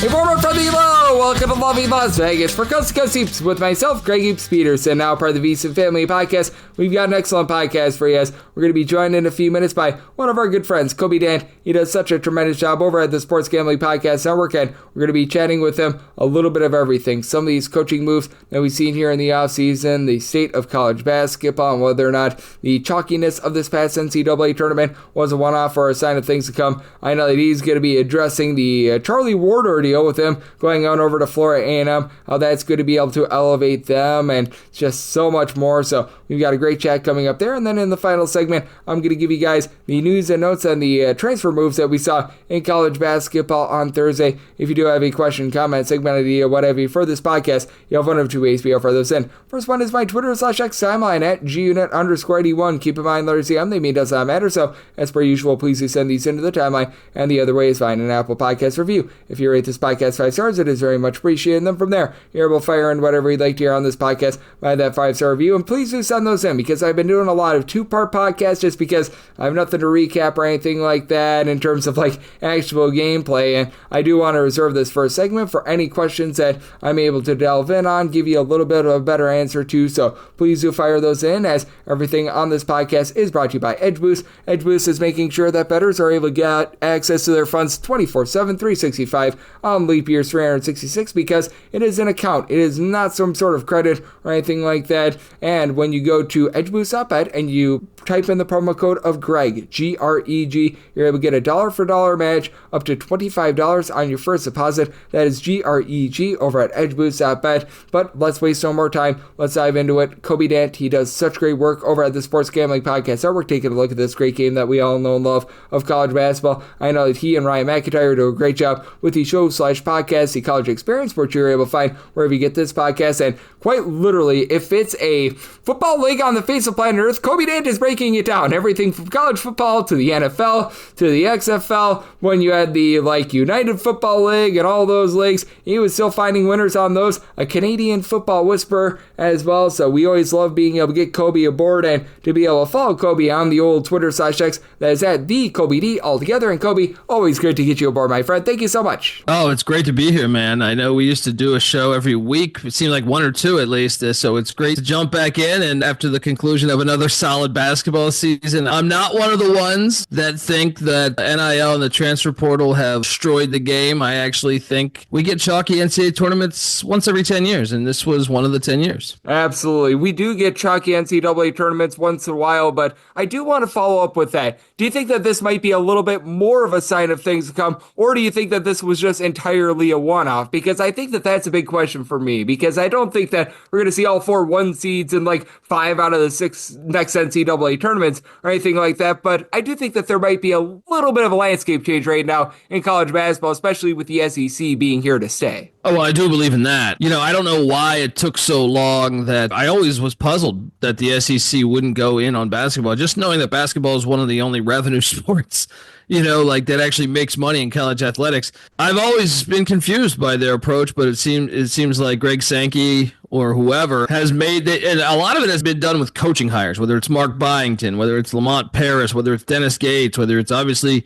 A warmer from the low. Welcome to lovely Las Vegas for Coast to Coast Heaps with myself, Greg Heaps Peterson, now part of the VSiN Family Podcast. We've got an excellent podcast for you as we're going to be joined in a few minutes by one of our good friends, Colby Dant. He does such a tremendous job over at the Sports Gambling Podcast Network, and we're going to be chatting with him a little bit of everything. Some of these coaching moves that we've seen here in the offseason, the state of college basketball, and whether or not the chalkiness of this past NCAA tournament was a one-off or a sign of things to come. I know that he's going to be addressing the Charlie Warder deal with him going on over to Florida A&M, how that's good to be able to elevate them, and just so much more. So we've got a great chat coming up there. And then in the final segment, I'm going to give you guys the news and notes on the transfer moves that we saw in college basketball on Thursday. If you do have a question, comment, segment idea, whatever for this podcast, you have one of two ways to be able to those in. First one is my Twitter/X timeline at gunit_81. Keep in mind, letters CM, they mean does not matter. So as per usual, please do send these into the timeline. And the other way is find an Apple Podcast review. If you rate this podcast 5 stars, it is very much appreciated. And then from there, you're able to fire in whatever you'd like to hear on this podcast by that 5-star review. And please do send those in because I've been doing a lot of 2-part podcasts just because I have nothing to recap or anything like that in terms of like actual gameplay. And I do want to reserve this first segment for any questions that I'm able to delve in on, give you a little bit of a better answer to. So please do fire those in as everything on this podcast is brought to you by EdgeBoost. EdgeBoost is making sure that bettors are able to get access to their funds 24/7, 365 on leap years 366 because it is an account. It is not some sort of credit or anything like that. And when you go to edgeboost.bet and you type in the promo code of Greg, G-R-E-G, you're able to get a dollar for dollar match up to $25 on your first deposit. That is G-R-E-G over at edgeboost.bet. But let's waste no more time. Let's dive into it. Colby Dant, he does such great work over at the Sports Gambling Podcast Network. Taking a look at this great game that we all know and love of college basketball. I know that he and Ryan McIntyre do a great job with the show/podcast, the college experience, which you're able to find wherever you get this podcast. And quite literally, if it's a football league on the face of planet Earth, Colby Dant is breaking it down. Everything from college football to the NFL to the XFL. When you had the United Football League and all those leagues, he was still finding winners on those. A Canadian football whisperer as well. So we always love being able to get Colby aboard and to be able to follow Colby on the old Twitter/X. That is at the Colby D altogether. And Colby, always great to get you aboard, my friend. Thank you so much. Oh, it's great to be here, man. I know we used to do a show every week. It seemed like 1 or 2 at least. So it's great to jump back in. And after the conclusion of another solid basketball season, I'm not one of the ones that think that NIL and the transfer portal have destroyed the game. I actually think we get chalky NCAA tournaments once every 10 years. And this was one of the 10 years. Absolutely. We do get chalky NCAA tournaments once in a while, but I do want to follow up with that. Do you think that this might be a little bit more of a sign of things to come, or do you think that this was just entirely a one-off? Because I think that that's a big question for me, because I don't think that we're going to see all 4 1 seeds in 5 out of the 6 next NCAA tournaments or anything like that, but I do think that there might be a little bit of a landscape change right now in college basketball, especially with the SEC being here to stay. Oh, well, I do believe in that. I don't know why it took so long. That I always was puzzled that the SEC wouldn't go in on basketball. Just knowing that basketball is one of the only revenue sports, that actually makes money in college athletics. I've always been confused by their approach, but it seems like Greg Sankey or whoever has made it, and a lot of it has been done with coaching hires, whether it's Mark Byington, whether it's Lamont Paris, whether it's Dennis Gates, whether it's obviously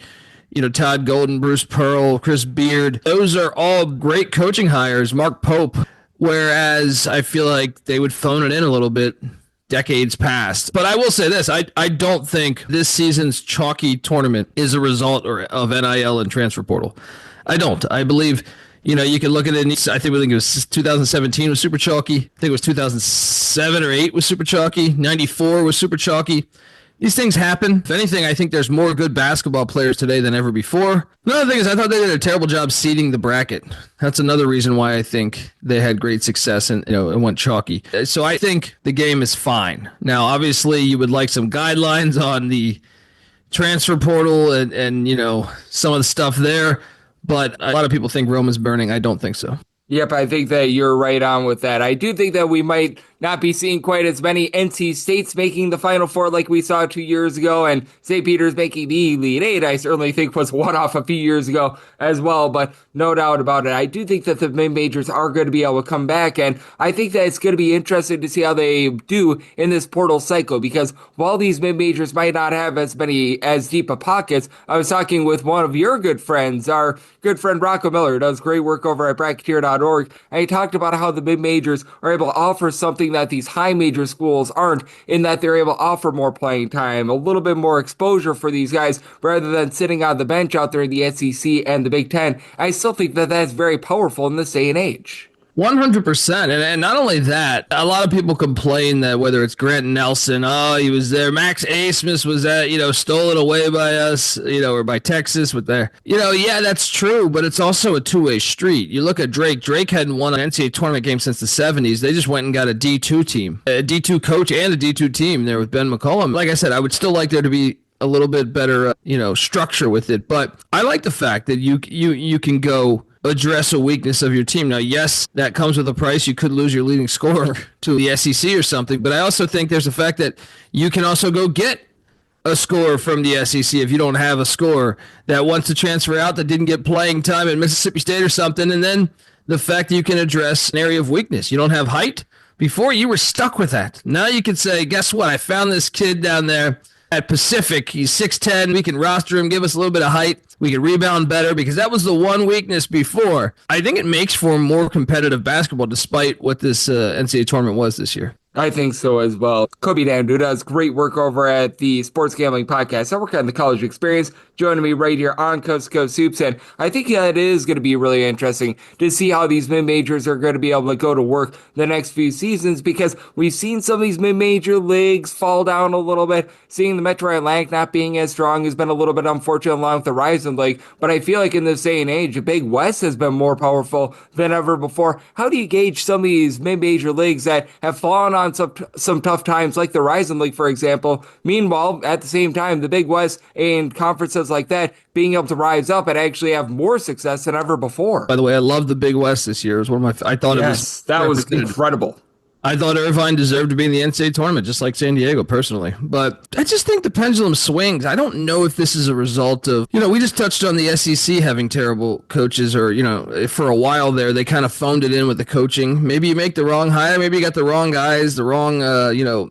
Todd Golden, Bruce Pearl, Chris Beard. Those are all great coaching hires. Mark Pope, whereas I feel like they would phone it in a little bit decades past. But I will say this, I don't think this season's chalky tournament is a result of NIL and transfer portal. I don't. I believe, you can look at it, I think it was 2017 was super chalky. I think it was 2007 or 8 was super chalky. 94 was super chalky. These things happen. If anything, I think there's more good basketball players today than ever before. Another thing is I thought they did a terrible job seeding the bracket. That's another reason why I think they had great success and it went chalky. So I think the game is fine. Now, obviously, you would like some guidelines on the transfer portal and some of the stuff there. But a lot of people think Rome is burning. I don't think so. Yep, I think that you're right on with that. I do think that we might not be seeing quite as many NC States making the Final Four like we saw 2 years ago, and St. Peter's making the Elite Eight, I certainly think was one off a few years ago as well, but no doubt about it. I do think that the mid-majors are going to be able to come back, and I think that it's going to be interesting to see how they do in this portal cycle, because while these mid-majors might not have as deep of pockets, I was talking with one of your good friends, our good friend Rocco Miller, who does great work over at Bracketeer.org, and he talked about how the mid-majors are able to offer something that these high major schools aren't, in that they're able to offer more playing time, a little bit more exposure for these guys, rather than sitting on the bench out there in the SEC and the Big Ten. I still think that that's very powerful in this day and age. 100%. And not only that, a lot of people complain that whether it's Grant Nelson, he was there. Max Asmus was stolen away by us, or by Texas with their, yeah, that's true, but it's also a two-way street. You look at Drake. Drake hadn't won an NCAA tournament game since the 70s. They just went and got a D2 team, a D2 coach and a D2 team there with Ben McCollum. Like I said, I would still like there to be a little bit better, structure with it. But I like the fact that you can go address a weakness of your team. Now, yes, that comes with a price. You could lose your leading scorer to the SEC or something, but I also think there's the fact that you can also go get a scorer from the SEC if you don't have a scorer that wants to transfer out that didn't get playing time at Mississippi State or something, and then the fact that you can address an area of weakness. You don't have height. Before, you were stuck with that. Now you can say, guess what? I found this kid down there at Pacific. He's 6'10". We can roster him, give us a little bit of height. We can rebound better, because that was the one weakness before. I think it makes for more competitive basketball, despite what this NCAA tournament was this year. I think so as well. Colby Dant, who does great work over at the Sports Gambling Podcast Network on the College Experience, joining me right here on Coast to Coast Hoops. And I think it is going to be really interesting to see how these mid-majors are going to be able to go to work the next few seasons, because we've seen some of these mid-major leagues fall down a little bit. Seeing the Metro Atlantic not being as strong has been a little bit unfortunate, along with the Horizon League. But I feel like in this day and age, the Big West has been more powerful than ever before. How do you gauge some of these mid-major leagues that have fallen on some tough times, like the Horizon League, for example? Meanwhile, at the same time, the Big West and conferences like that being able to rise up and actually have more success than ever before. By the way, I love the Big West this year. It was one of my. I thought that was incredible. I thought Irvine deserved to be in the NCAA tournament, just like San Diego, personally. But I just think the pendulum swings. I don't know if this is a result of, we just touched on the SEC having terrible coaches, or, for a while there, they kind of phoned it in with the coaching. Maybe you make the wrong hire. Maybe you got the wrong guys, the wrong,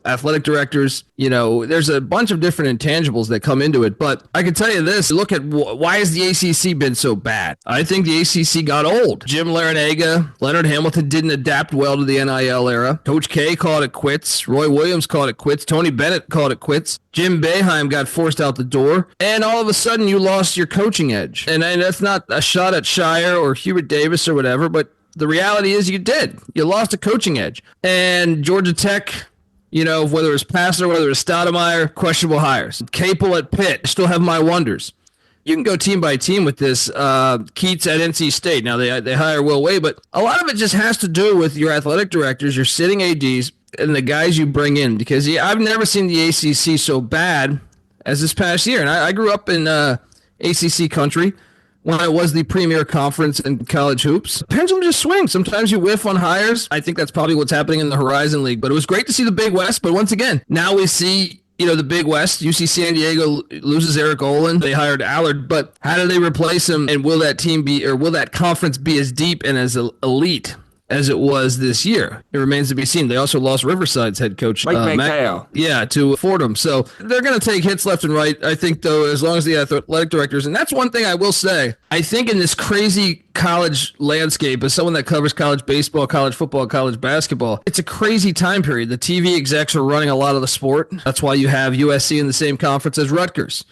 athletic directors. There's a bunch of different intangibles that come into it. But I can tell you this, look at why has the ACC been so bad? I think the ACC got old. Jim Larinaga, Leonard Hamilton didn't adapt well to the NIL era. Coach K called it quits. Roy Williams called it quits. Tony Bennett called it quits. Jim Boeheim got forced out the door. And all of a sudden, you lost your coaching edge. And that's not a shot at Shire or Hubert Davis or whatever, but the reality is you did. You lost a coaching edge. And Georgia Tech, whether it's Passner, whether it's Stoudemire, questionable hires. Capel at Pitt, I still have my wonders. You can go team by team with this. Keats at NC State. Now, they hire Will Wade, but a lot of it just has to do with your athletic directors, your sitting ADs, and the guys you bring in. Because I've never seen the ACC so bad as this past year. And I grew up in ACC country when I was the premier conference in college hoops. Pendulum just swings. Sometimes you whiff on hires. I think that's probably what's happening in the Horizon League. But it was great to see the Big West. But once again, now we see the Big West. UC San Diego loses Eric Olin. They hired Allard, but how do they replace him? And will that team be, or will that conference be as deep and as elite as it was this year? It remains to be seen. They also lost Riverside's head coach, Mike McHale. To Fordham. So they're going to take hits left and right. I think, though, as long as the athletic directors, and that's one thing I will say, I think in this crazy college landscape, as someone that covers college baseball, college football, college basketball, it's a crazy time period. The TV execs are running a lot of the sport. That's why you have USC in the same conference as Rutgers.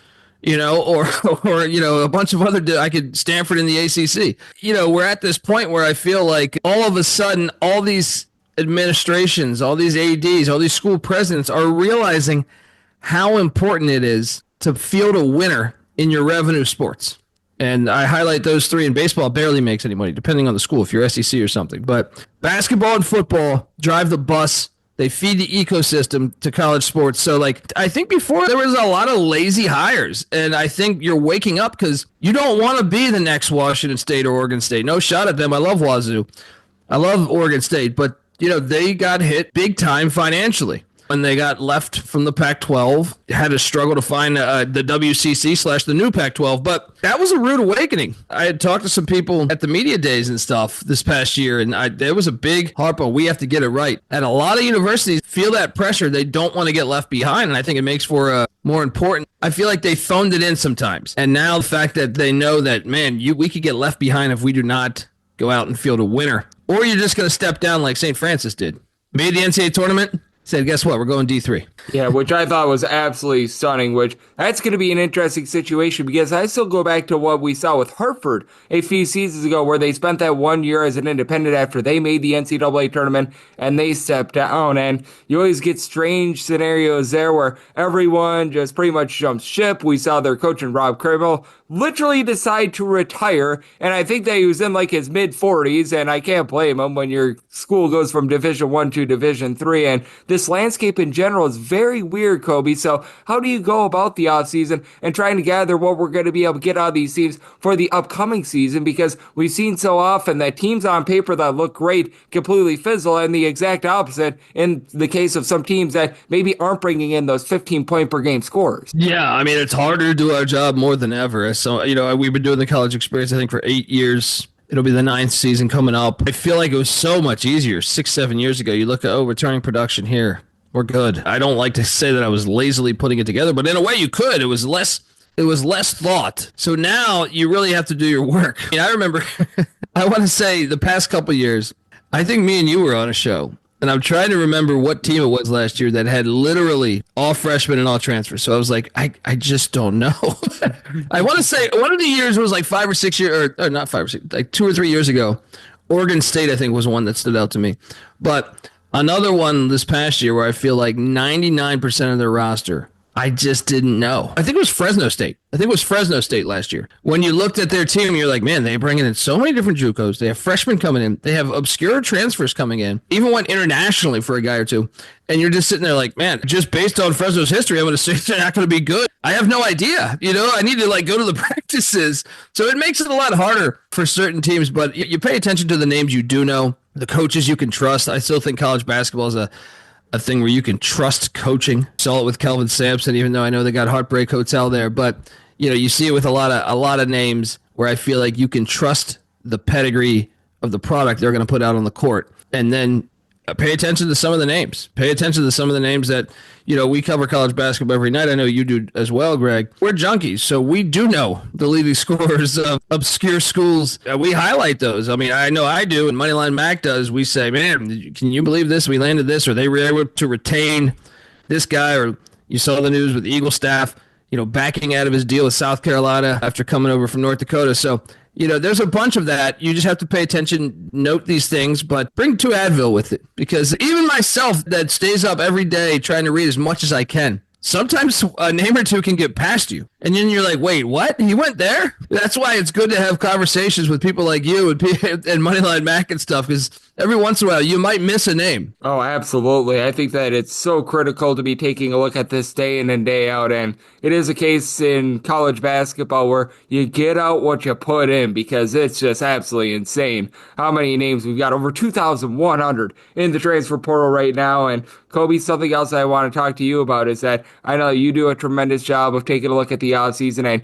Or a bunch of other, Stanford in the ACC. We're at this point where I feel like all of a sudden, all these administrations, all these ADs, all these school presidents are realizing how important it is to field a winner in your revenue sports. And I highlight those three, and baseball barely makes any money, depending on the school, if you're SEC or something. But basketball and football drive the bus. They feed the ecosystem to college sports. So, I think before there was a lot of lazy hires, and I think you're waking up because you don't want to be the next Washington State or Oregon State. No shot at them. I love Wazoo. I love Oregon State, but they got hit big time financially when they got left from the Pac-12, had to struggle to find the WCC / the new Pac-12. But that was a rude awakening. I had talked to some people at the media days and stuff this past year, and there was a big harp on we have to get it right. And a lot of universities feel that pressure. They don't want to get left behind, and I think it makes for a more important. I feel like they phoned it in sometimes. And now the fact that they know that, man, we could get left behind if we do not go out and field a winner. Or you're just going to step down like St. Francis did. Made the NCAA tournament. Said, guess what? We're going D3. Yeah, which I thought was absolutely stunning, which that's going to be an interesting situation because I still go back to what we saw with Hartford a few seasons ago where they spent that 1 year as an independent after they made the NCAA tournament and they stepped down. And you always get strange scenarios there where everyone just pretty much jumps ship. We saw their coach and Rob Cribble literally decide to retire. And I think that he was in like his mid-40s, and I can't blame him when your school goes from Division I to Division III. And this landscape in general is very weird, Colby. So how do you go about the offseason and trying to gather what we're going to be able to get out of these teams for the upcoming season? Because we've seen so often that teams on paper that look great completely fizzle, and the exact opposite in the case of some teams that maybe aren't bringing in those 15-point per game scores. Yeah, I mean, it's harder to do our job more than ever. So, we've been doing the college experience, I think, for 8 years. It'll be the 9th season coming up. I feel like it was so much easier 6-7 years ago. You look at, returning production here. We're good. I don't like to say that I was lazily putting it together, but in a way you could. It was less thought. So now you really have to do your work. I remember, I want to say the past couple of years, I think me and you were on a show. And I'm trying to remember what team it was last year that had literally all freshmen and all transfers. So I was like, I just don't know. I want to say one of the years was like 5 or 6 years, or not 5 or 6, like 2 or 3 years ago. Oregon State, I think, was one that stood out to me. But another one this past year where I feel like 99% of their roster, I just didn't know. I think it was Fresno State. Last year. When you looked at their team, you're like, man, they're bringing in so many different JUCOs. They have freshmen coming in. They have obscure transfers coming in. Even went internationally for a guy or two. And you're just sitting there like, man, just based on Fresno's history, I'm going to say they're not going to be good. I have no idea. I need to go to the practices. So it makes it a lot harder for certain teams. But you pay attention to the names you do know, the coaches you can trust. I still think college basketball is a thing where you can trust coaching. Saw it with Kelvin Sampson, even though I know they got Heartbreak Hotel there. But you see it with a lot of names where I feel like you can trust the pedigree of the product they're going to put out on the court. And then pay attention to some of the names. Pay attention to some of the names that, we cover college basketball every night. I know you do as well, Greg. We're junkies, so we do know the leading scorers of obscure schools. We highlight those. I mean, I know I do, and Moneyline Mac does. We say, man, can you believe this? We landed this, or they were able to retain this guy, or you saw the news with the Eagle staff, backing out of his deal with South Carolina after coming over from North Dakota. So, there's a bunch of that. You just have to pay attention, note these things, but bring 2 Advil with it. Because even myself that stays up every day trying to read as much as I can, sometimes a name or two can get past you. And then you're like, wait, what? He went there? That's why it's good to have conversations with people like you and Moneyline Mac and stuff, because every once in a while you might miss a name. Oh, absolutely. I think that it's so critical to be taking a look at this day in and day out. And it is a case in college basketball where you get out what you put in, because it's just absolutely insane how many names we've got. Over 2,100 in the transfer portal right now. And Colby, something else I want to talk to you about is that I know you do a tremendous job of taking a look at the offseason, and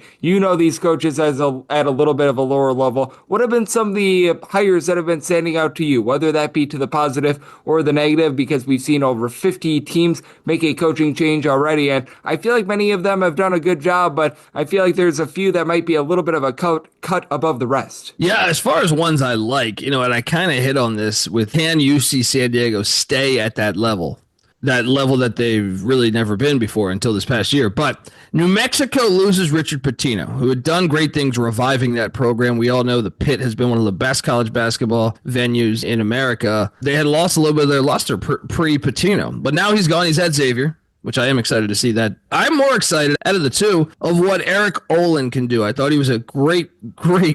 these coaches at a little bit of a lower level. What have been some of the hires that have been standing out to you, whether that be to the positive or the negative? Because we've seen over 50 teams make a coaching change already, and I feel like many of them have done a good job, but I feel like there's a few that might be a little bit of a cut above the rest. Yeah, as far as ones I like, and I kind of hit on this with, can UC San Diego stay at that level that they've really never been before until this past year? But New Mexico loses Richard Pitino, who had done great things reviving that program. We all know the Pit has been one of the best college basketball venues in America. They had lost a little bit of their luster pre-Pitino, but now he's gone. He's at Xavier, which I am excited to see that. I'm more excited out of the two of what Eric Olin can do. I thought he was a great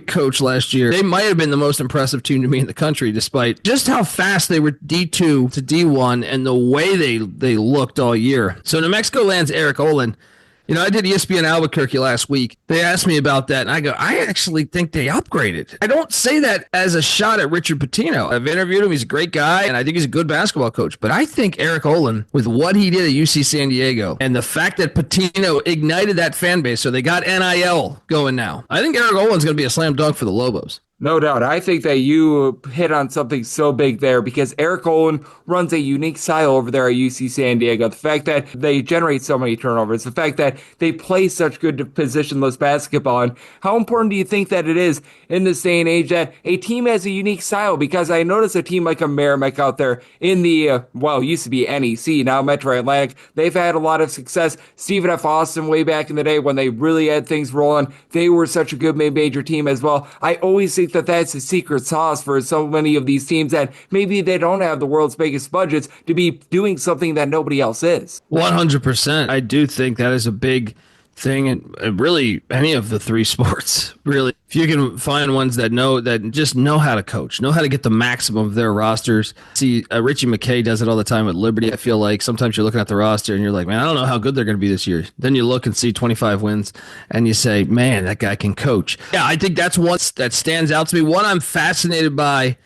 coach last year. They might have been the most impressive team to me in the country, despite just how fast they were D2 to D1 and the way they looked all year. So New Mexico lands Eric Olin. I did ESPN Albuquerque last week. They asked me about that, and I go, I actually think they upgraded. I don't say that as a shot at Richard Pitino. I've interviewed him. He's a great guy, and I think he's a good basketball coach. But I think Eric Olin, with what he did at UC San Diego, and the fact that Pitino ignited that fan base, so they got NIL going now, I think Eric Olin's going to be a slam dunk for the Lobos. No doubt. I think that you hit on something so big there because Eric Olin runs a unique style over there at UC San Diego. The fact that they generate so many turnovers, the fact that they play such good positionless basketball, and how important do you think that it is in this day and age that a team has a unique style? Because I noticed a team like a Merrimack out there in the, used to be NEC, now Metro Atlantic. They've had a lot of success. Stephen F. Austin way back in the day when they really had things rolling. They were such a good mid-major team as well. I always think that that's a secret sauce for so many of these teams that maybe they don't have the world's biggest budgets to be doing something that nobody else is. 100%. I do think that is a big thing in really any of the three sports. Really, if you can find ones that just know how to coach, know how to get the maximum of their rosters. See, Richie McKay does it all the time at Liberty. I feel like sometimes you're looking at the roster and you're like, man, I don't know how good they're going to be this year. Then you look and see 25 wins and you say, man, that guy can coach. Yeah, I think that's one that stands out to me. One I'm fascinated by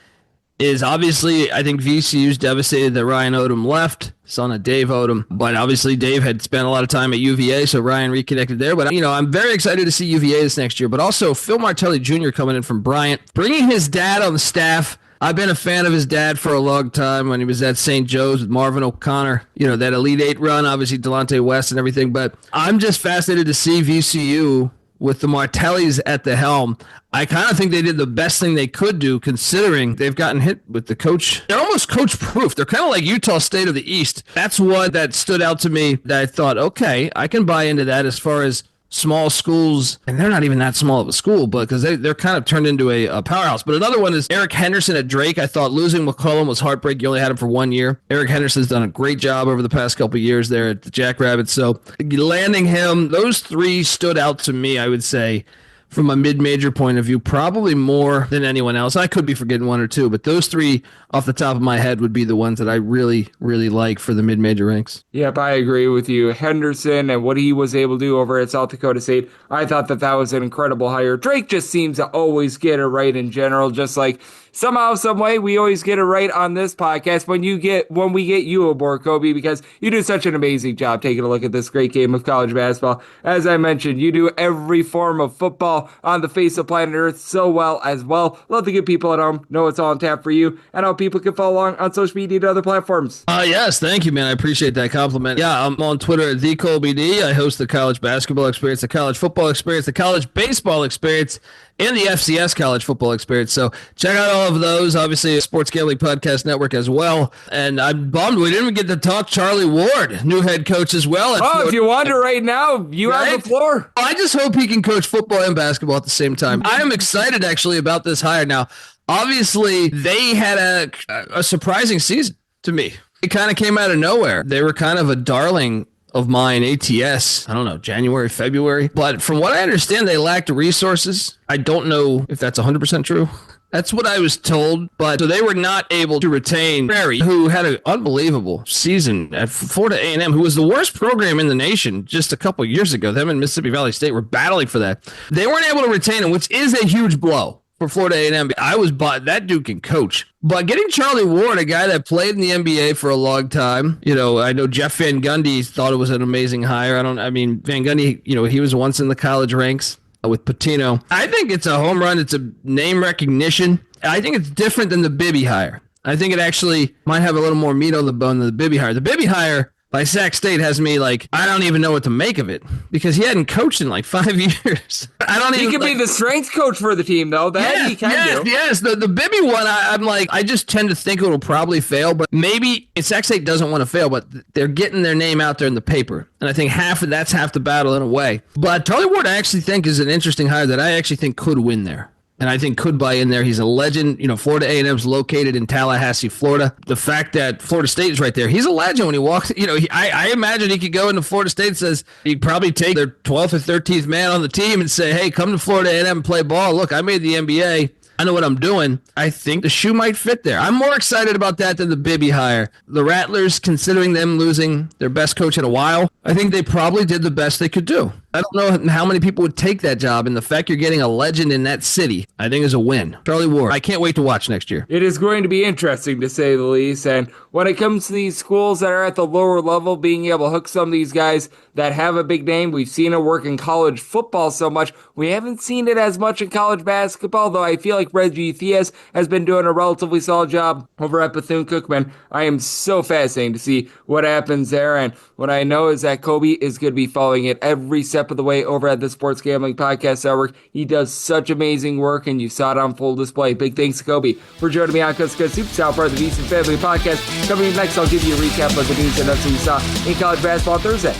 is obviously, I think VCU's devastated that Ryan Odom left, son of Dave Odom. But obviously, Dave had spent a lot of time at UVA, so Ryan reconnected there. But, I'm very excited to see UVA this next year. But also, Phil Martelli Jr. coming in from Bryant, bringing his dad on the staff. I've been a fan of his dad for a long time when he was at St. Joe's with Marvin O'Connor, that Elite Eight run, obviously Delonte West and everything. But I'm just fascinated to see VCU with the Martellis at the helm. I kind of think they did the best thing they could do considering they've gotten hit with the coach. They're almost coach-proof. They're kind of like Utah State of the East. That's one that stood out to me that I thought, okay, I can buy into that as far as small schools, and they're not even that small of a school, but because they're kind of turned into a powerhouse. But another one is Eric Henderson at Drake. I thought losing McCollum was heartbreak. You only had him for 1 year. Eric Henderson's done a great job over the past couple of years there at the Jackrabbits. So landing him, those three stood out to me, I would say, from a mid-major point of view, probably more than anyone else. I could be forgetting one or two, but those three off the top of my head would be the ones that I really, really like for the mid-major ranks. Yep, I agree with you. Henderson and what he was able to do over at South Dakota State, I thought that was an incredible hire. Drake just seems to always get it right in general, just like somehow, some way, we always get it right on this podcast when we get you aboard, Colby, because you do such an amazing job taking a look at this great game of college basketball. As I mentioned, you do every form of football on the face of planet Earth so well as well. Love the good people at home know it's all on tap for you and how people can follow along on social media and other platforms. Yes, thank you, man. I appreciate that compliment. Yeah, I'm on Twitter at @TheColbyD. I host the college basketball experience, the college football experience, the college baseball experience, and the FCS college football experience. So check out all of those. Obviously, a Sports Gambling Podcast Network as well. And I'm bummed we didn't even get to talk Charlie Ward, new head coach as well. If you want to right now, you have the floor. I just hope he can coach football and basketball at the same time. I am excited, actually, about this hire. Now, obviously, they had a surprising season to me. It kind of came out of nowhere. They were kind of a darling of mine, ATS, I don't know, January, February. But from what I understand, they lacked resources. I don't know if that's 100% true. That's what I was told. But so they were not able to retain Prairie, who had an unbelievable season at Florida A&M, who was the worst program in the nation just a couple years ago. Them and Mississippi Valley State were battling for that. They weren't able to retain him, which is a huge blow for Florida A&M. I was bought. That dude can coach. But getting Charlie Ward, a guy that played in the NBA for a long time, I know Jeff Van Gundy thought it was an amazing hire. Van Gundy, he was once in the college ranks with Pitino. I think it's a home run. It's a name recognition. I think it's different than the Bibby hire. I think it actually might have a little more meat on the bone than the Bibby hire. The Bibby hire by Sac State has me like, I don't even know what to make of it because he hadn't coached in like 5 years. He could be the strength coach for the team, though. He can do. Yes. The Bibby one, I'm like, I just tend to think it'll probably fail, but maybe Sac State doesn't want to fail, but they're getting their name out there in the paper. And I think that's half the battle in a way. But Charlie Ward, I actually think is an interesting hire that I actually think could win there. And I think could buy in there. He's a legend. Florida A&M's located in Tallahassee, Florida. The fact that Florida State is right there, he's a legend when he walks. I imagine he could go into Florida State and says he'd probably take their 12th or 13th man on the team and say, hey, come to Florida A&M and play ball. Look, I made the NBA. I know what I'm doing. I think the shoe might fit there. I'm more excited about that than the Bibby hire. The Rattlers, considering them losing their best coach in a while, I think they probably did the best they could do. I don't know how many people would take that job, and the fact you're getting a legend in that city, I think is a win. Charlie Ward, I can't wait to watch next year. It is going to be interesting, to say the least, and when it comes to these schools that are at the lower level, being able to hook some of these guys that have a big name, we've seen it work in college football so much. We haven't seen it as much in college basketball, though I feel like Reggie Theus has been doing a relatively solid job over at Bethune-Cookman. I am so fascinated to see what happens there, and what I know is that Colby is going to be following it every step of the way over at the Sports Gambling Podcast Network. He does such amazing work, and you saw it on full display. Big thanks to Colby for joining me on Coast to Coast Hoops, now part of the VSiN Family Podcast. Coming up next, I'll give you a recap of the news and notes we saw in college basketball Thursday.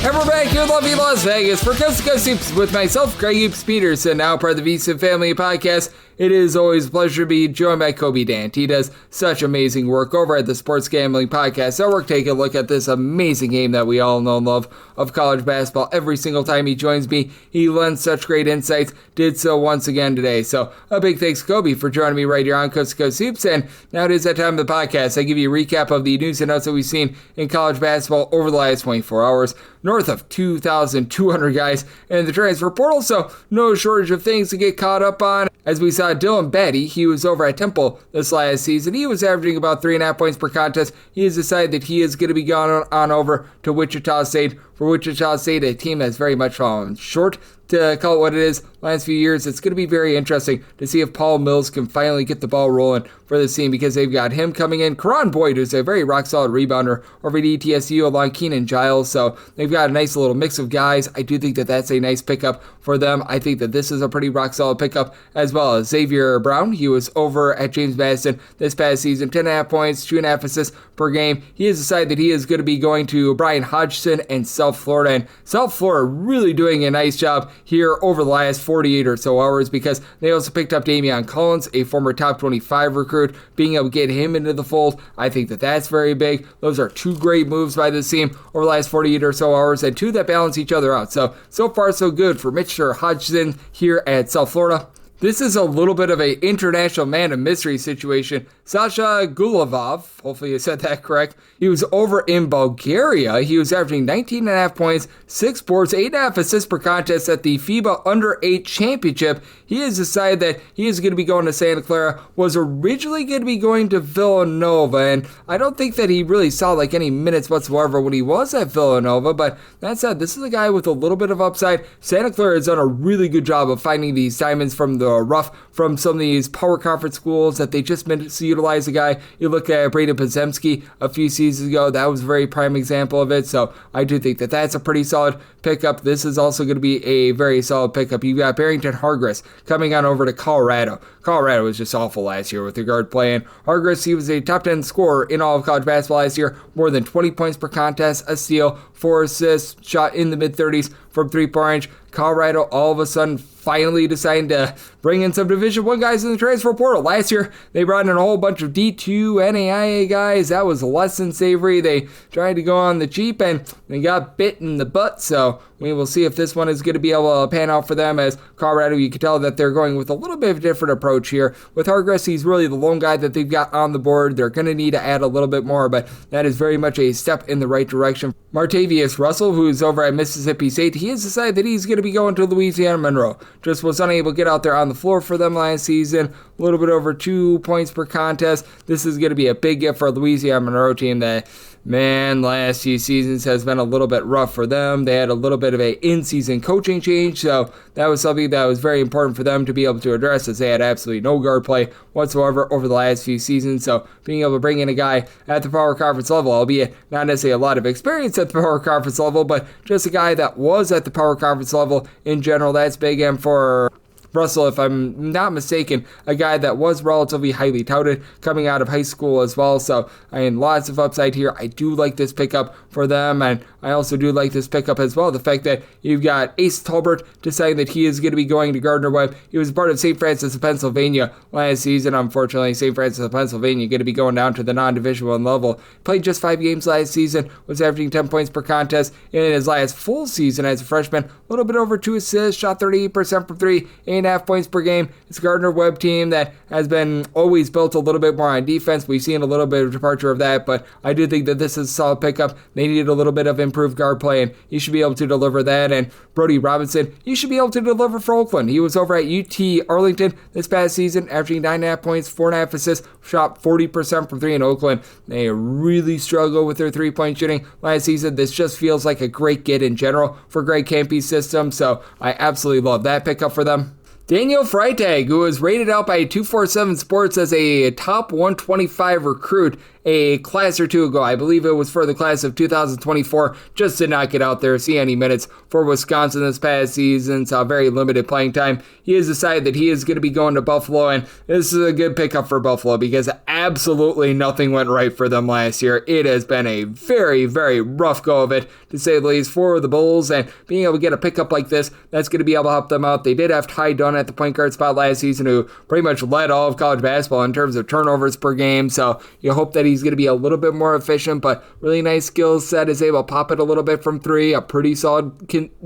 And we're back here in lovely Las Vegas for Coast to Coast Hoops with myself, Greg Hoops Peterson, now part of the VSiN Family Podcast. It is always a pleasure to be joined by Colby Dant. He does such amazing work over at the Sports Gambling Podcast Network. Take a look at this amazing game that we all know and love of college basketball. Every single time he joins me, he lends such great insights. Did so once again today. So a big thanks, Colby, for joining me right here on Coast to Coast Hoops. And now it is that time of the podcast. I give you a recap of the news and notes that we've seen in college basketball over the last 24 hours. North of 2,200 guys in the transfer portal, so no shortage of things to get caught up on. As we saw Dylan Batty, he was over at Temple this last season. He was averaging about 3.5 points per contest. He has decided that he is going to be gone on over to Wichita State. For Wichita State, a team that's very much fallen short, to call it what it is, last few years. It's going to be very interesting to see if Paul Mills can finally get the ball rolling for this team, because they've got him coming in. Karan Boyd, who's a very rock-solid rebounder over at ETSU, along Keenan Giles. So they've got a nice little mix of guys. I do think that that's a nice pickup for them. I think that this is a pretty rock-solid pickup, as well as Xavier Brown. He was over at James Madison this past season, 10.5 points, 2.5 assists per game. He has decided that he is going to be going to Brian Hodgson and South Florida. And South Florida really doing a nice job here over the last 48 or so hours, because they also picked up Damian Collins, a former top 25 recruit, being able to get him into the fold. I think that that's very big. Those are two great moves by this team over the last 48 or so hours, and two that balance each other out. So far so good for Mr. Hodgson here at South Florida. This is a little bit of an international man of mystery situation. Sasha Gulavov, hopefully I said that correct, he was over in Bulgaria. He was averaging 19.5 points, 6 boards, 8.5 assists per contest at the FIBA Under-8 Championship. He has decided that he is going to be going to Santa Clara, was originally going to be going to Villanova, and I don't think that he really saw like any minutes whatsoever when he was at Villanova, but that said, this is a guy with a little bit of upside. Santa Clara has done a really good job of finding these diamonds from the rough from some of these power conference schools that they just misutilize a guy. You look at Braden Podziemski a few seasons ago, that was a very prime example of it, so I do think that that's a pretty solid pickup. This is also going to be a very solid pickup. You've got Barrington Hargress coming on over to Colorado. Colorado was just awful last year with the guard playing. Hargress, he was a top 10 scorer in all of college basketball last year, more than 20 points per contest, a steal, 4 assists, shot in the mid-30s from three-point range. Colorado all of a sudden finally deciding to bring in some Division I guys in the transfer portal. Last year, they brought in a whole bunch of D2 NAIA guys. That was less than savory. They tried to go on the cheap, and they got bit in the butt. So we will see if this one is going to be able to pan out for them, as Colorado, you can tell that they're going with a little bit of a different approach here. With Hargress, he's really the lone guy that they've got on the board. They're going to need to add a little bit more, but that is very much a step in the right direction. Martavius Russell, who's over at Mississippi State, he has decided that he's going to be going to Louisiana Monroe. Just was unable to get out there on the floor for them last season. A little bit over 2 points per contest. This is going to be a big gift for a Louisiana Monroe team that, man, last few seasons has been a little bit rough for them. They had a little bit of a in-season coaching change, so that was something that was very important for them to be able to address, as they had absolutely no guard play whatsoever over the last few seasons. So being able to bring in a guy at the power conference level, albeit not necessarily a lot of experience at the power conference level, but just a guy that was at the power conference level in general, that's big. And for Russell, if I'm not mistaken, a guy that was relatively highly touted coming out of high school as well. So, lots of upside here. I do like this pickup for them. And I also do like this pickup as well. The fact that you've got Ace Tolbert deciding that he is going to be going to Gardner-Webb. He was part of St. Francis of Pennsylvania last season. Unfortunately, St. Francis of Pennsylvania going to be going down to the non-Division I level. Played just 5 games last season, was averaging 10 points per contest. In his last full season as a freshman, a little bit over 2 assists, shot 38% from 3, 8.5 points per game. It's a Gardner-Webb team that has been always built a little bit more on defense. We've seen a little bit of departure of that, but I do think that this is a solid pickup. They needed a little bit of improved guard play, and you should be able to deliver that. And Brody Robinson, you should be able to deliver for Oakland. He was over at UT Arlington this past season, averaging 9.5 points, 4.5 assists, shot 40% from 3 in Oakland. They really struggle with their three-point shooting last season. This just feels like a great get in general for Greg Campy's system, so I absolutely love that pickup for them. Daniel Freitag, who was rated out by 247 Sports as a top 125 recruit a class or two ago. I believe it was for the class of 2024. Just did not get out there, see any minutes for Wisconsin this past season. Saw very limited playing time. He has decided that he is going to be going to Buffalo, and this is a good pickup for Buffalo because absolutely nothing went right for them last year. It has been a very, very rough go of it, to say the least, for the Bulls, and being able to get a pickup like this, that's going to be able to help them out. They did have Ty Dunn at the point guard spot last season, who pretty much led all of college basketball in terms of turnovers per game, so you hope that he's going to be a little bit more efficient, but really nice skill set, is able to pop it a little bit from 3, a pretty solid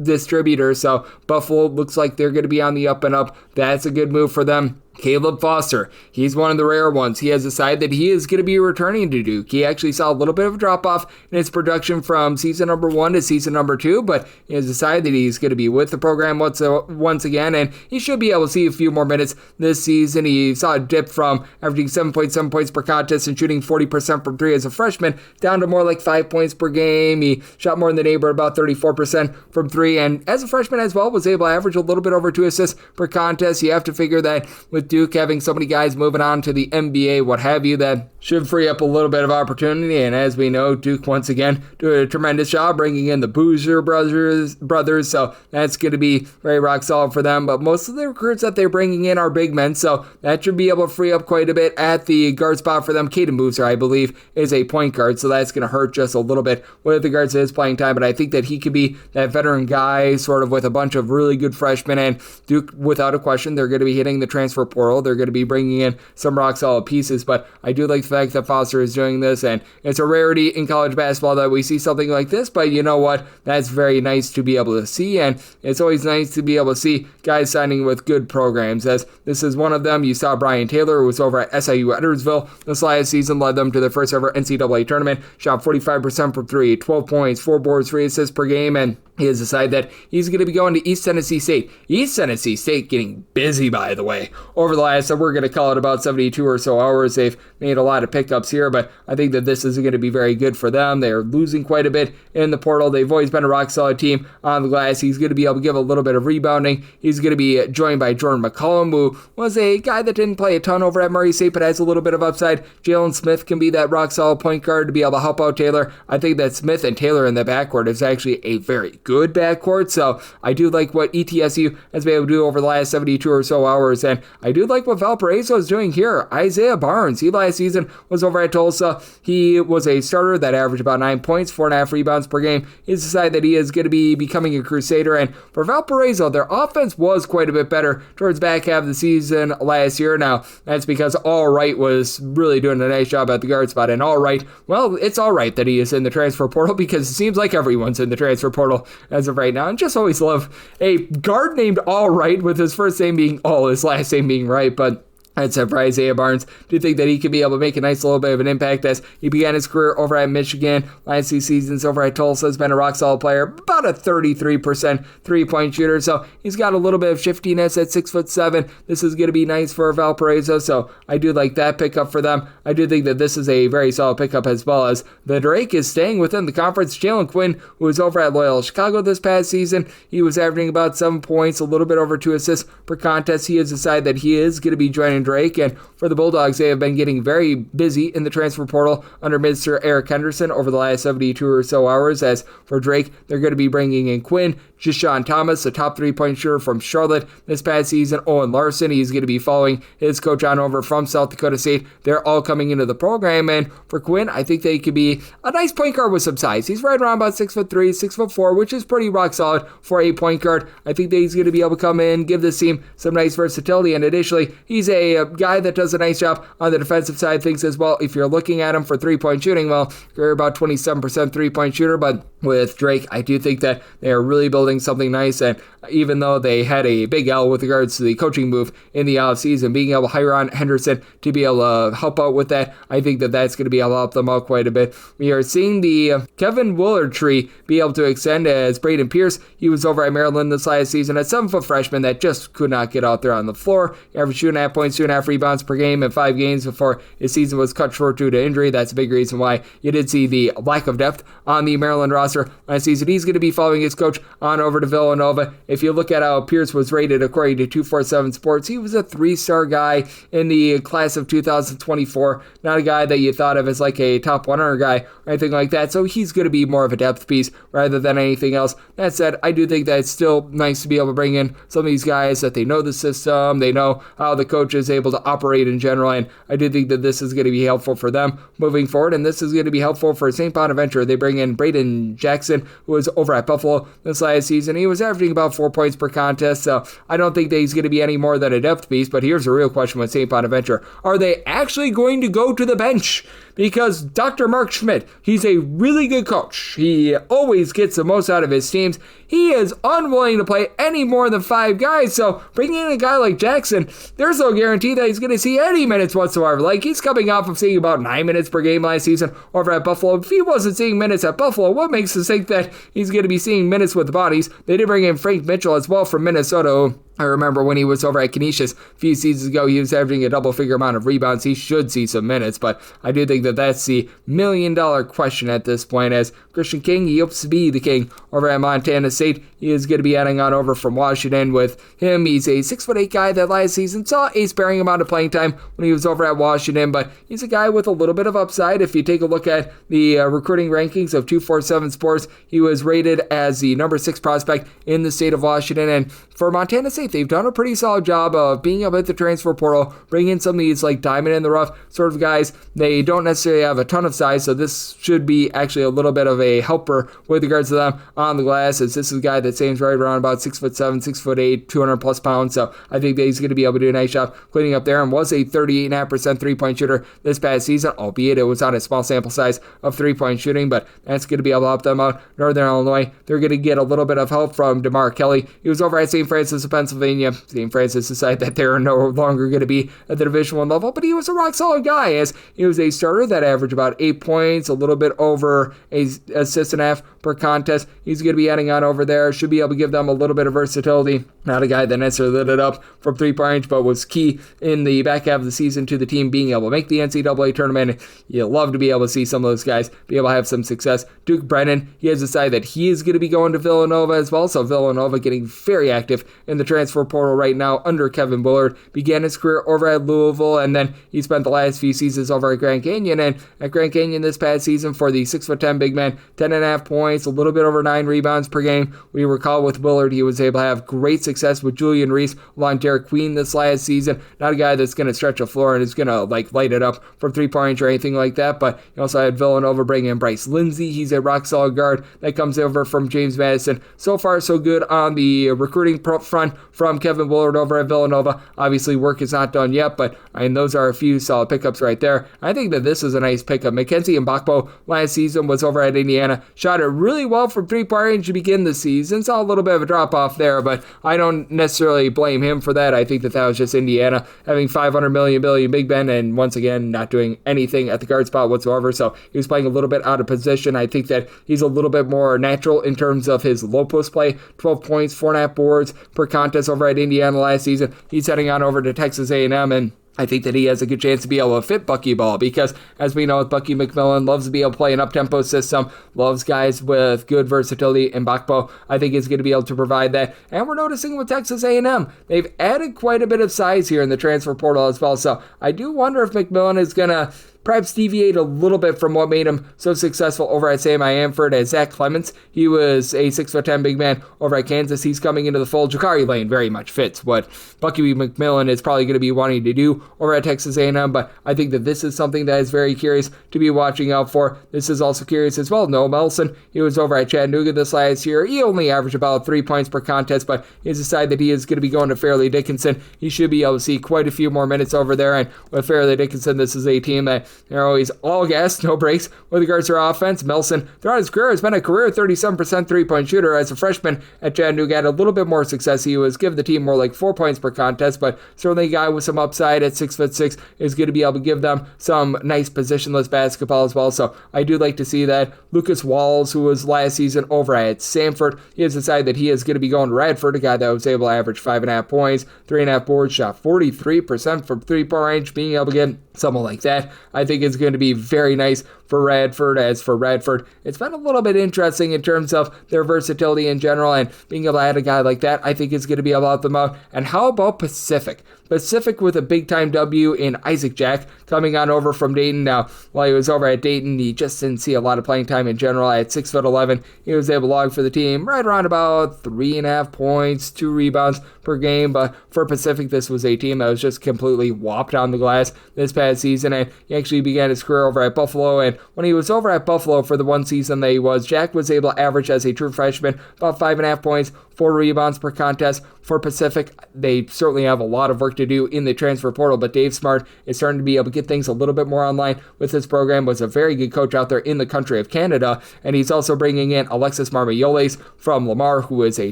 distributor, so Buffalo looks like they're going to be on the up and up. That's a good move for them. Caleb Foster, he's one of the rare ones. He has decided that he is going to be returning to Duke. He actually saw a little bit of a drop-off in his production from season number 1 to season number 2, but he has decided that he's going to be with the program once again, and he should be able to see a few more minutes this season. He saw a dip from averaging 7.7 points per contest and shooting 40% from 3 as a freshman, down to more like 5 points per game. He shot more in the neighborhood, about 34% from 3, and as a freshman as well, was able to average a little bit over 2 assists per contest. You have to figure that with Duke having so many guys moving on to the NBA, what have you, that should free up a little bit of opportunity. And as we know, Duke once again doing a tremendous job bringing in the Boozer brothers, so that's going to be very rock solid for them. But most of the recruits that they're bringing in are big men, so that should be able to free up quite a bit at the guard spot for them. Caden Boozer, I believe, is a point guard, so that's going to hurt just a little bit with regards to his playing time. But I think that he could be that veteran guy, sort of with a bunch of really good freshmen. And Duke, without a question, they're going to be hitting the transfer portal. They're going to be bringing in some rock solid pieces, but I do like the fact that Foster is doing this, and it's a rarity in college basketball that we see something like this, but you know what? That's very nice to be able to see, and it's always nice to be able to see guys signing with good programs, as this is one of them. You saw Brian Taylor, who was over at SIU Edwardsville this last season, led them to their first ever NCAA tournament, shot 45% from 3, 12 points, 4 boards, 3 assists per game, and he has decided that he's going to be going to East Tennessee State. East Tennessee State getting busy, by the way, over the last, we're going to call it about 72 or so hours. They've made a lot of pickups here, but I think that this is going to be very good for them. They're losing quite a bit in the portal. They've always been a rock-solid team on the glass. He's going to be able to give a little bit of rebounding. He's going to be joined by Jordan McCollum, who was a guy that didn't play a ton over at Murray State, but has a little bit of upside. Jalen Smith can be that rock-solid point guard to be able to help out Taylor. I think that Smith and Taylor in the backcourt is actually a very good backcourt, so I do like what ETSU has been able to do over the last 72 or so hours, and I do like what Valparaiso is doing here. Isaiah Barnes, he last season was over at Tulsa. He was a starter that averaged about 9 points, 4.5 rebounds per game. He's decided that he is going to be becoming a Crusader, and for Valparaiso, their offense was quite a bit better towards the back half of the season last year. Now, that's because All Right was really doing a nice job at the guard spot, and All Right, well, it's all right that he is in the transfer portal because it seems like everyone's in the transfer portal as of right now, and just always love a guard named All Right with his first name being All, his last name being Right, but I'd say for Isaiah Barnes, do think that he could be able to make a nice little bit of an impact as he began his career over at Michigan. Last 2 seasons over at Tulsa, has been a rock-solid player, about a 33% three-point shooter, so he's got a little bit of shiftiness at 6'7". This is going to be nice for Valparaiso, so I do like that pickup for them. I do think that this is a very solid pickup, as well as the Drake is staying within the conference. Jalen Quinn, who was over at Loyola Chicago this past season, he was averaging about 7 points, a little bit over 2 assists per contest. He has decided that he is going to be joining Drake. And for the Bulldogs, they have been getting very busy in the transfer portal under Mr. Eric Henderson over the last 72 or so hours. As for Drake, they're going to be bringing in Quinn, Jishawn Thomas, a top three-point shooter from Charlotte this past season. Owen Larson, he's going to be following his coach on over from South Dakota State. They're all coming into the program. And for Quinn, I think they could be a nice point guard with some size. He's right around about 6'3", 6'4", which is pretty rock solid for a point guard. I think that he's going to be able to come in, give this team some nice versatility. And additionally, he's a guy that does a nice job on the defensive side of things as well. If you're looking at him for three-point shooting, well, you're about 27% three-point shooter. But with Drake, I do think that they are really building something nice. And even though they had a big L with regards to the coaching move in the offseason, being able to hire on Henderson to be able to help out with that, I think that that's going to be able to help them out quite a bit. We are seeing the Kevin Willard tree be able to extend as Braden Pierce. He was over at Maryland this last season, a 7-foot freshman that just could not get out there on the floor. He averaged 2.5 points, 2.5 rebounds per game in 5 games before his season was cut short due to injury. That's a big reason why you did see the lack of depth on the Maryland roster last season. He's going to be following his coach on over to Villanova. If you look at how Pierce was rated according to 247 Sports, he was a 3-star guy in the class of 2024. Not a guy that you thought of as like a top 100 guy or anything like that. So he's going to be more of a depth piece rather than anything else. That said, I do think that it's still nice to be able to bring in some of these guys that they know the system, they know how the coach is able to operate in general, and I do think that this is going to be helpful for them moving forward, and this is going to be helpful for St. Bonaventure. They bring in Braden Jackson, who was over at Buffalo this last season. He was averaging about 4 points per contest, so I don't think that he's going to be any more than a depth piece, but here's a real question with St. Bonaventure. Are they actually going to go to the bench? Because Dr. Mark Schmidt, he's a really good coach. He always gets the most out of his teams. He is unwilling to play any more than 5 guys, so bringing in a guy like Jackson, there's no guarantee that he's going to see any minutes whatsoever. Like, he's coming off of seeing about 9 minutes per game last season over at Buffalo. If he wasn't seeing minutes at Buffalo, what makes us think that he's going to be seeing minutes with the bodies? They did bring in Frank Mitchell as well from Minnesota. I remember when he was over at Canisius a few seasons ago, he was averaging a double-figure amount of rebounds. He should see some minutes, but I do think that that's the million-dollar question at this point, as Christian King, he hopes to be the king over at Montana State. He is going to be adding on over from Washington. With him, he's a 6'8" guy that last season saw a sparing amount of playing time when he was over at Washington, but he's a guy with a little bit of upside. If you take a look at the recruiting rankings of 247 Sports, he was rated as the number 6 prospect in the state of Washington, and for Montana State, they've done a pretty solid job of being able to hit the transfer portal, bring in some of these like diamond in the rough sort of guys. They don't necessarily have a ton of size, so this should be actually a little bit of a helper with regards to them on the glass, as this is a guy that stands right around about 6'7", 6'8", 200 plus pounds. So I think that he's going to be able to do a nice job cleaning up there, and was a 38.5% three-point shooter this past season, albeit it was on a small sample size of three-point shooting, but that's going to be able to help them out. Northern Illinois, they're going to get a little bit of help from DeMar Kelly. He was over at St. Francis of Pennsylvania. St. Francis decided that they're no longer going to be at the Division I level, but he was a rock-solid guy, as he was a starter that averaged about 8 points, a little bit over an assist and a half per contest. He's going to be adding on over there, should be able to give them a little bit of versatility. Not a guy that necessarily lit it up from three-point, but was key in the back half of the season to the team being able to make the NCAA tournament. You love to be able to see some of those guys be able to have some success. Duke Brennan, he has decided that he is going to be going to Villanova as well, so Villanova getting very active in the transfer portal right now under Kevin Willard. Began his career over at Louisville, and then he spent the last few seasons over at Grand Canyon, and at Grand Canyon this past season for the 6'10" big man, 10.5 points, a little bit over 9 rebounds per game. We recall with Willard, he was able to have great success with Julian Reese along Derek Queen this last season. Not a guy that's going to stretch a floor and is going to like light it up from 3-point or anything like that, but he also had Villanova bring in Bryce Lindsey. He's a rock solid guard that comes over from James Madison. So far, so good on the recruiting front from Kevin Willard over at Villanova. Obviously, work is not done yet, but those are a few solid pickups right there. I think that this is a nice pickup. Mackenzie Mbakpo last season was over at Indiana, shot it really well from 3-point range to begin the season. Saw a little bit of a drop off there, but I don't necessarily blame him for that. I think that was just Indiana having $500 million Big Ben, and once again, not doing anything at the guard spot whatsoever. So he was playing a little bit out of position. I think that he's a little bit more natural in terms of his low post play. 12 points, 4.5 boards per contest over at Indiana last season. He's heading on over to Texas A&M, and I think that he has a good chance to be able to fit Bucky Ball because, as we know, with Bucky McMillan, loves to be able to play an up-tempo system, loves guys with good versatility, and Bakpo, I think, is going to be able to provide that. And we're noticing with Texas A&M, they've added quite a bit of size here in the transfer portal as well. So I do wonder if McMillan is going to perhaps deviate a little bit from what made him so successful over at Sam Amford as Zach Clements. He was a 6'10" big man over at Kansas. He's coming into the fold. Jakari Lane very much fits what Bucky McMillan is probably going to be wanting to do over at Texas A&M, but I think that this is something that is very curious to be watching out for. This is also curious as well. Noah Melson, he was over at Chattanooga this last year. He only averaged about 3 points per contest, but he has decided that he is going to be going to Fairleigh Dickinson. He should be able to see quite a few more minutes over there, and with Fairleigh Dickinson, this is a team that they're always all gas, no breaks with regards to their offense. Melson, throughout his career, has been a career 37% three-point shooter. As a freshman at Chattanooga, had a little bit more success. He was given the team more like 4 points per contest, but certainly a guy with some upside at 6'6" is going to be able to give them some nice positionless basketball as well. So I do like to see that. Lucas Walls, who was last season over at Samford, he has decided that he is going to be going to Radford, a guy that was able to average 5.5 points, 3.5 boards, shot 43% from three-point range. Being able to get someone like that, I think is going to be very nice for Radford. As for Radford, it's been a little bit interesting in terms of their versatility in general, and being able to add a guy like that, I think is going to be able to help them out. And how about Pacific? Pacific with a big-time W in Isaac Jack coming on over from Dayton. Now, while he was over at Dayton, he just didn't see a lot of playing time in general. At 6'11", he was able to log for the team right around about 3.5 points, 2 rebounds per game. But for Pacific, this was a team that was just completely whopped on the glass this past season, and he actually began his career over at Buffalo. And when he was over at Buffalo for the one season that he was, Jack was able to average as a true freshman about 5.5 points, 4 rebounds per contest. For Pacific, they certainly have a lot of work to do in the transfer portal, but Dave Smart is starting to be able to get things a little bit more online with his program. Was a very good coach out there in the country of Canada, and he's also bringing in Alexis Marmayoles from Lamar, who is a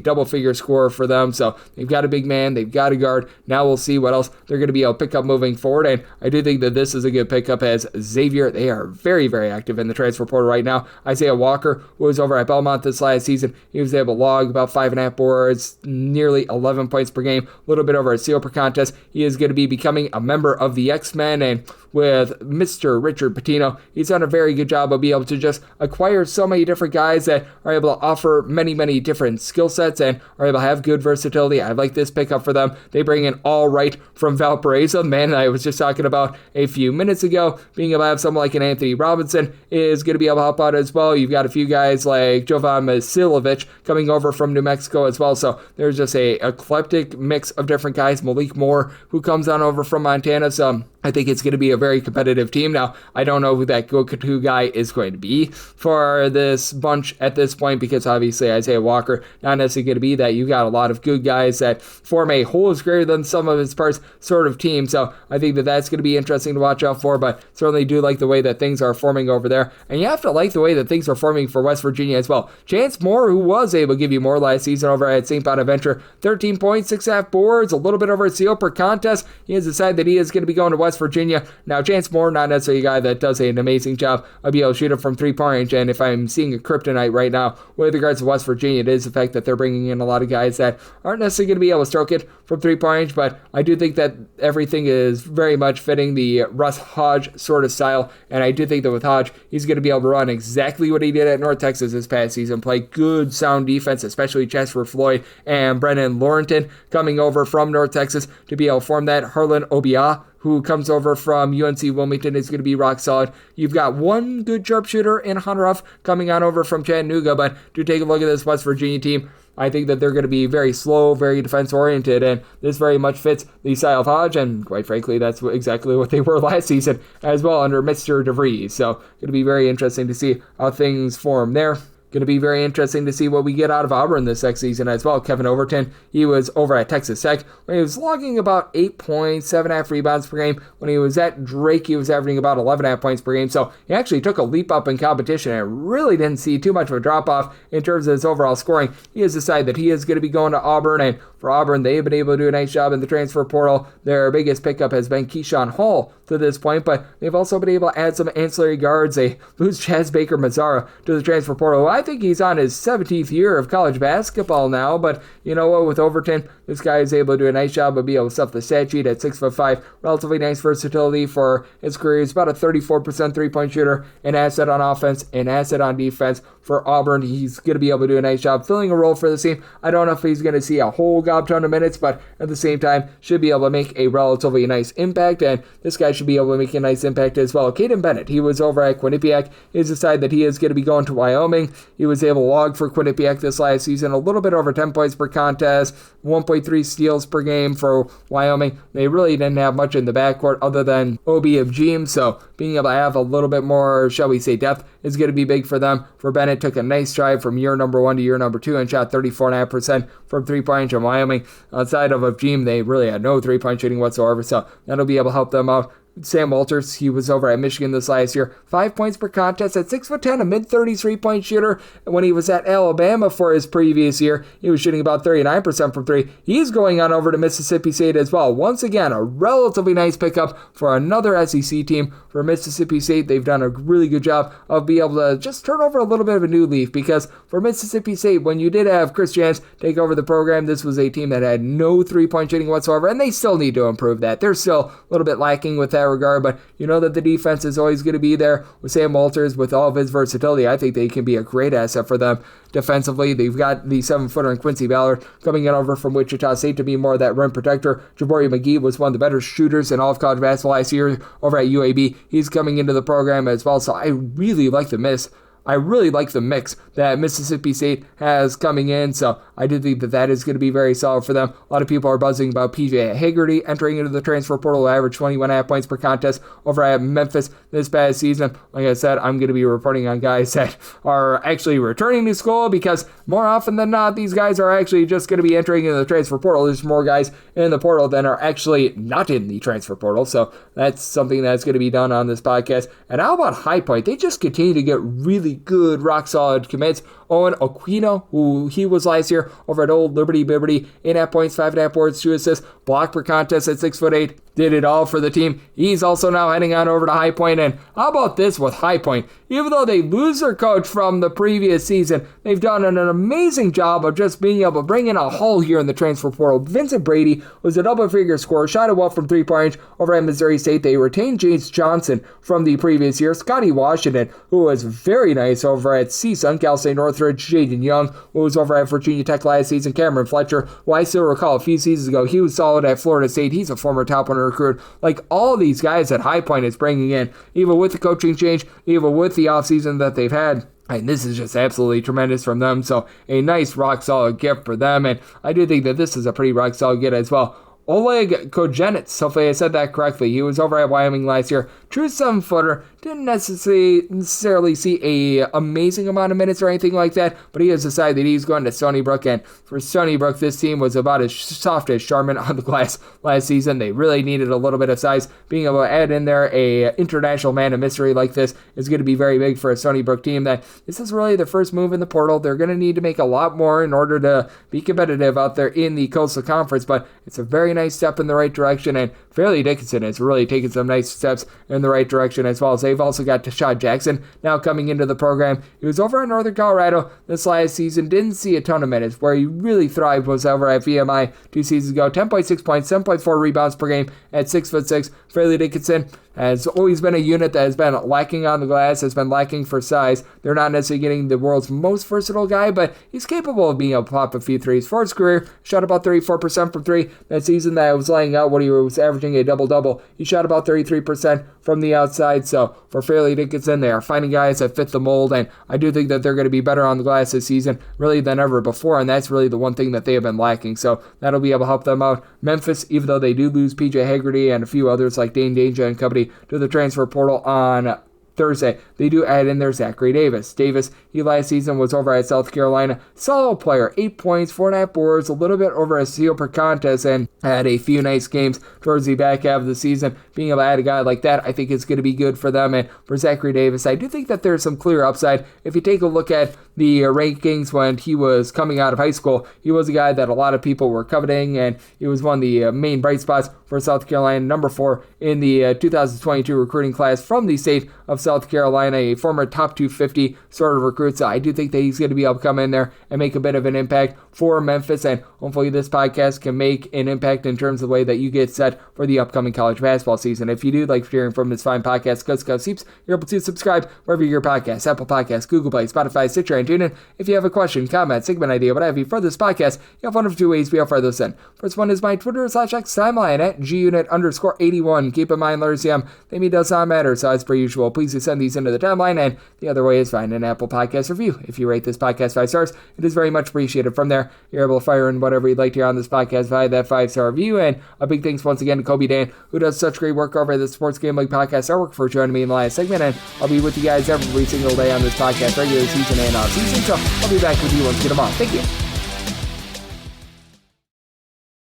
double-figure scorer for them. So they've got a big man, they've got a guard. Now we'll see what else they're going to be able to pick up moving forward, and I do think that this is a good pickup as Xavier. They are very, very active in the transfer portal right now. Isaiah Walker, who was over at Belmont this last season, he was able to log about 5.5 boards, nearly 11 points per game, a little bit over a steal per contest. He is going to be becoming a member of the X-Men, and with Mr. Richard Pitino, he's done a very good job of being able to just acquire so many different guys that are able to offer many, many different skill sets and are able to have good versatility. I like this pickup for them. They bring in All Right from Valparaiso, the man I was just talking about a few minutes ago. Being able to have someone like an Anthony Robinson is going to be able to help out as well. You've got a few guys like Jovan Masilovic coming over from New Mexico as well. So there's just a eclectic mix of different guys. Malik Moore, who comes on over from Montana. So I think it's going to be a very competitive team. Now, I don't know who that go-to guy is going to be for this bunch at this point, because obviously Isaiah Walker, not necessarily going to be that. You got a lot of good guys that form a whole is greater than some of his parts sort of team. So I think that that's going to be interesting to watch out for, but certainly do like the way that things are forming over there. And you have to like the way that things are forming for West Virginia as well. Chance Moore, who was able to give you more last season over at St. Bonaventure, 13 points, 6.5 boards, a little bit over a steal per contest. He has decided that he is going to be going to West Virginia. Now, Chance Moore, not necessarily a guy that does an amazing job of being able to shoot it from three-point range, and if I'm seeing a kryptonite right now with regards to West Virginia, it is the fact that they're bringing in a lot of guys that aren't necessarily going to be able to stroke it from three-point range, but I do think that everything is very much fitting the Russ Hodge sort of style, and I do think that with Hodge, he's going to be able to run exactly what he did at North Texas this past season, play good, sound defense, especially Chester Floyd and Brennan Laurenton coming over from North Texas to be able to form that. Harlan Obia, who comes over from UNC Wilmington, is going to be rock solid. You've got one good sharpshooter in Hunter Huff coming on over from Chattanooga, but do take a look at this West Virginia team. I think that they're going to be very slow, very defense-oriented, and this very much fits the style of Hodge, and quite frankly, that's exactly what they were last season as well under Mr. DeVries. So going to be very interesting to see how things form there. Going to be very interesting to see what we get out of Auburn this next season as well. Kevin Overton, he was over at Texas Tech when he was logging about 8 points, 7.5 rebounds per game. When he was at Drake, he was averaging about 11.5 points per game. So he actually took a leap up in competition and really didn't see too much of a drop-off in terms of his overall scoring. He has decided that he is going to be going to Auburn, and for Auburn, they've been able to do a nice job in the transfer portal. Their biggest pickup has been Keyshawn Hall to this point, but they've also been able to add some ancillary guards. They lose Chaz Baker Mazzara to the transfer portal, who I think he's on his 17th year of college basketball now, but you know what, with Overton, this guy is able to do a nice job of being able to stuff the stat sheet at 6'5", relatively nice versatility for his career. He's about a 34% three-point shooter, an asset on offense, an asset on defense. For Auburn, he's going to be able to do a nice job filling a role for the team. I don't know if he's going to see a whole gob ton of minutes, but at the same time, should be able to make a relatively nice impact, and this guy should be able to make a nice impact as well. Caden Bennett, he was over at Quinnipiac. He has decided that he is going to be going to Wyoming. He was able to log for Quinnipiac this last season, a little bit over 10 points per contest, 1.3 steals per game for Wyoming. They really didn't have much in the backcourt other than Obi of Jeem, so being able to have a little bit more, shall we say, depth is going to be big for them. For Bennett, took a nice stride from year number 1 to year number 2 and shot 34.5% from three-point in Wyoming. Outside of Jeem, they really had no three-point shooting whatsoever, so that'll be able to help them out. Sam Walters, he was over at Michigan this last year. 5 points per contest at 6'10", a mid-30s three-point shooter. When he was at Alabama for his previous year, he was shooting about 39% from three. He's going on over to Mississippi State as well. Once again, a relatively nice pickup for another SEC team. For Mississippi State, they've done a really good job of being able to just turn over a little bit of a new leaf, because for Mississippi State, when you did have Chris Jans take over the program, this was a team that had no three-point shooting whatsoever, and they still need to improve that. They're still a little bit lacking with that regard, but you know that the defense is always going to be there with Sam Walters. With all of his versatility, I think they can be a great asset for them defensively. They've got the 7-footer in Quincy Ballard coming in over from Wichita State to be more of that rim protector. Jabari McGee was one of the better shooters in all of college basketball last year over at UAB. He's coming into the program as well, so I really like the mix that Mississippi State has coming in, so I do think that that is going to be very solid for them. A lot of people are buzzing about PJ Haggerty entering into the transfer portal, average 21.5 points per contest over at Memphis this past season. Like I said, I'm going to be reporting on guys that are actually returning to school, because more often than not, these guys are actually just going to be entering into the transfer portal. There's more guys in the portal than are actually not in the transfer portal, so that's something that's going to be done on this podcast. And how about High Point? They just continue to get really good, rock-solid commits. Owen Aquino, who he was last year over at Old Liberty Bibberty, 8.5 points, 5.5 boards, 2 assists, block per contest at 6'8", did it all for the team. He's also now heading on over to High Point. And how about this with High Point? Even though they lose their coach from the previous season, they've done an amazing job of just being able to bring in a haul here in the transfer portal. Vincent Brady was a double-figure scorer, shot it well from three-point range over at Missouri State. They retained James Johnson from the previous year. Scotty Washington, who was very nice over at CSUN, Cal State Northridge. Jaden Young, who was over at Virginia Tech last season. Cameron Fletcher, who I still recall a few seasons ago, he was solid at Florida State. He's a former top 100 recruit. Like, all these guys at High Point is bringing in, even with the coaching change, even with the offseason that they've had. And this is just absolutely tremendous from them. So a nice rock-solid gift for them. And I do think that this is a pretty rock-solid get as well. Oleg Kojenets, hopefully I said that correctly. He was over at Wyoming last year. True 7-footer. Didn't necessarily see a amazing amount of minutes or anything like that, but he has decided that he's going to Stony Brook. And for Stony Brook, this team was about as soft as Charmin on the glass last season. They really needed a little bit of size. Being able to add in there a international man of mystery like this is going to be very big for a Stony Brook team. That this is really their first move in the portal. They're going to need to make a lot more in order to be competitive out there in the Coastal Conference, but it's a very nice step in the right direction, and Fairleigh Dickinson has really taken some nice steps in the right direction as well. As they've also got Tashad Jackson now coming into the program. He was over at Northern Colorado this last season, didn't see a ton of minutes. Where he really thrived was over at VMI 2 seasons ago. 10.6 points, 7.4 rebounds per game at 6'6". Fairleigh Dickinson has always been a unit that has been lacking on the glass, has been lacking for size. They're not necessarily getting the world's most versatile guy, but he's capable of being able to pop a few threes. For his career, shot about 34% from three. That season that I was laying out when he was averaging a double-double, he shot about 33% from the outside. So for Fairleigh Dickinson, they are finding guys that fit the mold, and I do think that they're going to be better on the glass this season, really, than ever before, and that's really the one thing that they have been lacking. So that'll be able to help them out. Memphis, even though they do lose PJ Haggerty and a few others like Dane Danger and company to the transfer portal on Thursday, they do add in there Zachary Davis. Davis, he last season was over at South Carolina. Solid player, 8 points, 4.5 boards, a little bit over a steal per contest, and had a few nice games towards the back half of the season. Being able to add a guy like that, I think is going to be good for them. And for Zachary Davis, I do think that there's some clear upside. If you take a look at the rankings when he was coming out of high school. He was a guy that a lot of people were coveting, and he was one of the main bright spots for South Carolina, number 4 in the 2022 recruiting class from the state of South Carolina, a former top 250 sort of recruit. So I do think that he's going to be able to come in there and make a bit of an impact for Memphis, and hopefully this podcast can make an impact in terms of the way that you get set for the upcoming college basketball season. If you do like hearing from this fine podcast, Coast to Coast Hoops, you're able to subscribe wherever you get your podcasts, Apple Podcasts, Google Play, Spotify, Stitcher, and TuneIn. If you have a question, comment, segment idea, what have you for this podcast, you have one of two ways we offer those in. First one is my Twitter/X timeline at gunit_81. Keep in mind, letters they mean does not matter, so as per usual, please do send these into the timeline, and the other way is find an Apple Podcast review. If you rate this podcast 5 stars, it is very much appreciated. From there, you're able to fire in whatever you'd like to hear on this podcast via that 5-star review, and a big thanks once again to Colby Dant, who does such great work over at the Sports Gambling Podcast Network, for joining me in the last segment, and I'll be with you guys every single day on this podcast, regular season and off season, so I'll be back with you once again tomorrow. Thank you.